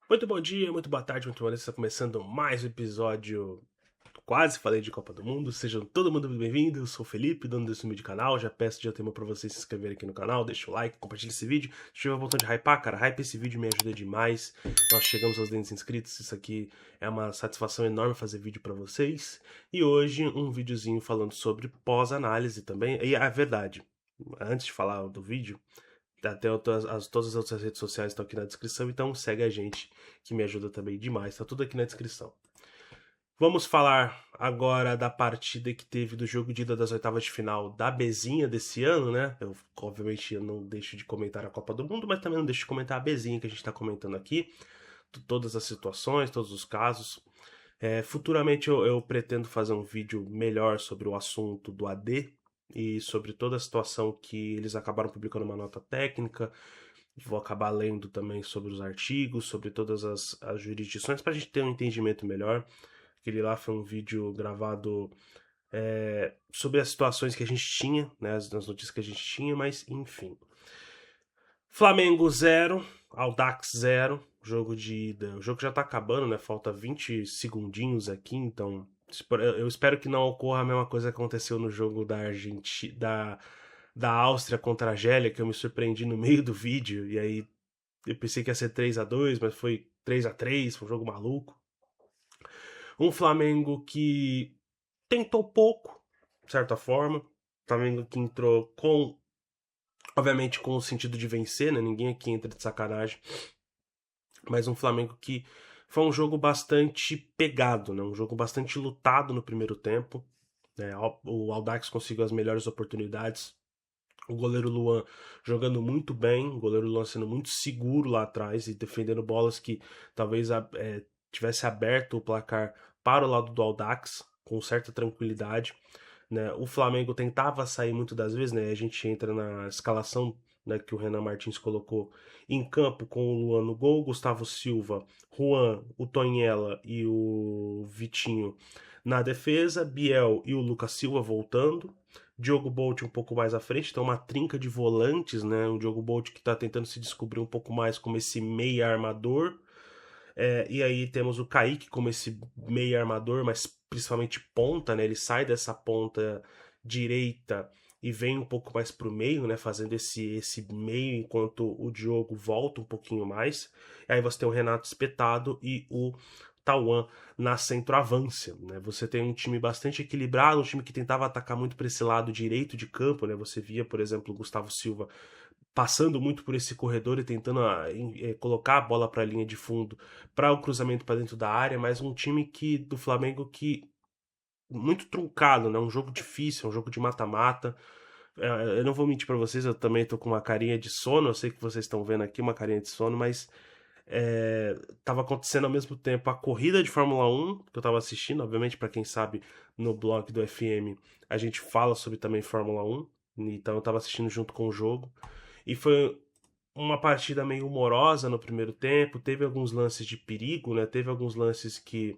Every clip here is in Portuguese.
Muito bom dia, muito boa tarde, muito boa noite. Está começando mais um episódio. Quase falei de Copa do Mundo. Sejam todo mundo muito bem-vindo. Eu sou o Felipe, dono desse humilde canal. Já peço de antemão para vocês se inscreverem aqui no canal. Deixa o like, compartilha esse vídeo. Se tiver vontade de hypar, cara, hype esse vídeo me ajuda demais. Nós chegamos aos 200 inscritos. Isso aqui é uma satisfação enorme fazer vídeo para vocês. E hoje um videozinho falando sobre pós-análise também. E a verdade, antes de falar do vídeo. Até todas as outras redes sociais estão aqui na descrição, então segue a gente, que me ajuda também demais. Tá tudo aqui na descrição. Vamos falar agora da partida que teve do jogo de ida das oitavas de final da Bezinha desse ano, né? Obviamente, eu não deixo de comentar a Copa do Mundo, mas também não deixo de comentar a Bezinha que a gente está comentando aqui. Todas as situações, todos os casos. Futuramente eu pretendo fazer um vídeo melhor sobre o assunto do AD e sobre toda a situação que eles acabaram publicando uma nota técnica. Vou acabar lendo também sobre os artigos, sobre todas as jurisdições, para a gente ter um entendimento melhor. Aquele lá foi um vídeo gravado sobre as situações que a gente tinha, né, as notícias que a gente tinha, mas enfim. Flamengo 0, Audax 0, jogo de ida. O jogo já tá acabando, né? Falta 20 segundinhos aqui, então eu espero que não ocorra a mesma coisa que aconteceu no jogo da Argentina, da Áustria contra a Argélia, que eu me surpreendi no meio do vídeo, e aí eu pensei que ia ser 3-2, mas foi 3-3, foi um jogo maluco. Um Flamengo que tentou pouco, de certa forma. Flamengo que entrou obviamente com o sentido de vencer, né? Ninguém aqui entra de sacanagem. Mas um Flamengo que foi um jogo bastante pegado, né? Um jogo bastante lutado no primeiro tempo. Né? O Audax conseguiu as melhores oportunidades. O goleiro Luan jogando muito bem, o goleiro Luan sendo muito seguro lá atrás e defendendo bolas que talvez tivesse aberto o placar para o lado do Audax com certa tranquilidade. Né? O Flamengo tentava sair muito das vezes, né? A gente entra na escalação, né, que o Renan Martins colocou em campo com o Luan no gol, Gustavo Silva, Juan, o Tonhela e o Vitinho na defesa, Biel e o Lucas Silva voltando, Diogo Bolt um pouco mais à frente, então uma trinca de volantes, né? O Diogo Bolt que está tentando se descobrir um pouco mais como esse meia armador. E aí temos o Kaique como esse meia armador, mas principalmente ponta, né? Ele sai dessa ponta direita e vem um pouco mais para o meio, né? Fazendo esse meio enquanto o Diogo volta um pouquinho mais. E aí você tem o Renato espetado e o Tauan na centroavância, né? Você tem um time bastante equilibrado, um time que tentava atacar muito para esse lado direito de campo, né? Você via, por exemplo, o Gustavo Silva passando muito por esse corredor e tentando colocar a bola para a linha de fundo para o cruzamento para dentro da área, mas um time que do Flamengo que muito truncado, né? Um jogo difícil, um jogo de mata-mata. Eu não vou mentir para vocês, eu também tô com uma carinha de sono. Eu sei que vocês estão vendo aqui uma carinha de sono, mas tava acontecendo ao mesmo tempo a corrida de Fórmula 1 que eu tava assistindo, obviamente para quem sabe no blog do FM a gente fala sobre também Fórmula 1, então eu tava assistindo junto com o jogo e foi uma partida meio humorosa no primeiro tempo, teve alguns lances de perigo, né? Teve alguns lances que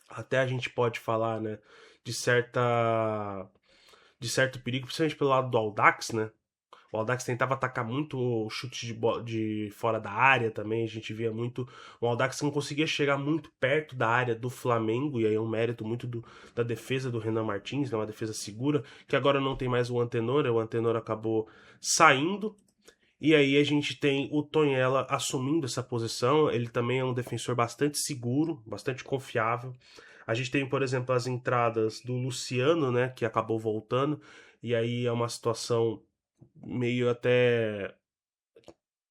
até a gente pode falar, né, de certo perigo, principalmente pelo lado do Audax, né? O Audax tentava atacar muito o chute de fora da área também. A gente via muito. O Audax não conseguia chegar muito perto da área do Flamengo, e aí é um mérito muito da defesa do Renan Martins, né, uma defesa segura, que agora não tem mais o Antenor, o Antenor acabou saindo. E aí a gente tem o Tonhela assumindo essa posição. Ele também é um defensor bastante seguro, bastante confiável. A gente tem, por exemplo, as entradas do Luciano, né, que acabou voltando. E aí é uma situação meio até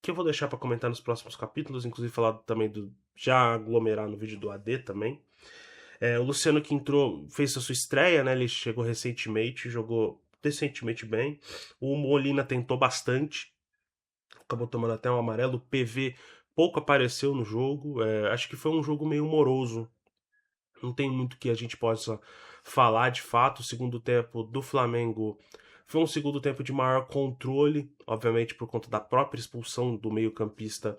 que eu vou deixar para comentar nos próximos capítulos, inclusive falar também do já aglomerar no vídeo do AD também. O Luciano que entrou, fez a sua estreia, né? Ele chegou recentemente, jogou decentemente bem. O Molina tentou bastante, acabou tomando até um amarelo. O PV pouco apareceu no jogo. Acho que foi um jogo meio moroso. Não tem muito que a gente possa falar de fato. O segundo tempo do Flamengo foi um segundo tempo de maior controle, obviamente por conta da própria expulsão do meio-campista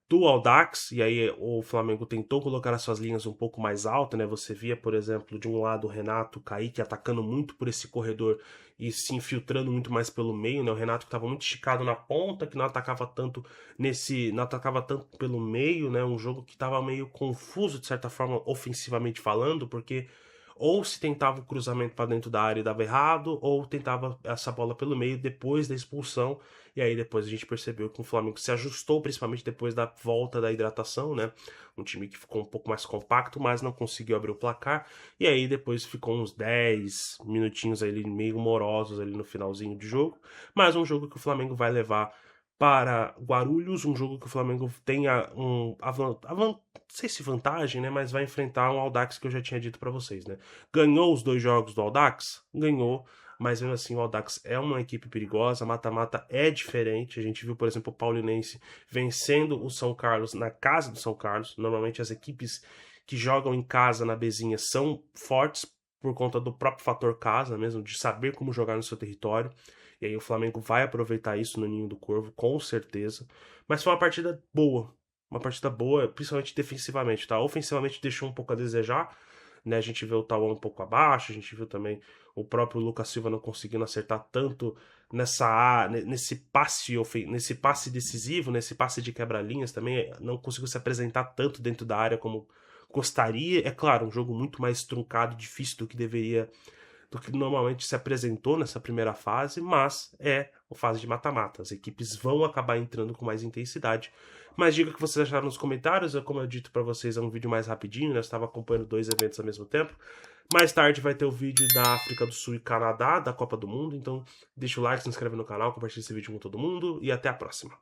do Audax, e aí o Flamengo tentou colocar as suas linhas um pouco mais altas, né? Você via, por exemplo, de um lado o Renato, o Kaique atacando muito por esse corredor e se infiltrando muito mais pelo meio, né? O Renato que estava muito esticado na ponta, que não atacava tanto não atacava tanto pelo meio, né? Um jogo que estava meio confuso de certa forma ofensivamente falando, porque ou se tentava o cruzamento para dentro da área e dava errado, ou tentava essa bola pelo meio depois da expulsão. E aí depois a gente percebeu que o Flamengo se ajustou, principalmente depois da volta da hidratação, né? Um time que ficou um pouco mais compacto, mas não conseguiu abrir o placar. E aí depois ficou uns 10 minutinhos ali meio morosos ali no finalzinho de jogo. Mas um jogo que o Flamengo vai levar para Guarulhos, um jogo que o Flamengo tenha não sei se vantagem, né, mas vai enfrentar um Audax que eu já tinha dito para vocês, né? Ganhou os 2 jogos do Audax? Ganhou, mas mesmo assim o Audax é uma equipe perigosa, mata-mata é diferente. A gente viu, por exemplo, o Paulinense vencendo o São Carlos na casa do São Carlos. Normalmente as equipes que jogam em casa na Bezinha são fortes por conta do próprio fator casa mesmo, de saber como jogar no seu território. E aí o Flamengo vai aproveitar isso no Ninho do Corvo, com certeza. Mas foi uma partida boa. Uma partida boa, principalmente defensivamente, tá? Ofensivamente deixou um pouco a desejar, né? A gente viu o Tauan um pouco abaixo, a gente viu também o próprio Lucas Silva não conseguindo acertar tanto nesse passe decisivo, nesse passe de quebra-linhas também, não conseguiu se apresentar tanto dentro da área como gostaria. É claro, um jogo muito mais truncado, difícil do que normalmente se apresentou nessa primeira fase, mas é a fase de mata-mata. As equipes vão acabar entrando com mais intensidade. Mas diga o que vocês acharam nos comentários. Como eu dito para vocês, é um vídeo mais rapidinho, né? Eu estava acompanhando 2 eventos ao mesmo tempo. Mais tarde vai ter o vídeo da África do Sul e Canadá, da Copa do Mundo. Então deixa o like, se inscreve no canal, compartilha esse vídeo com todo mundo e até a próxima.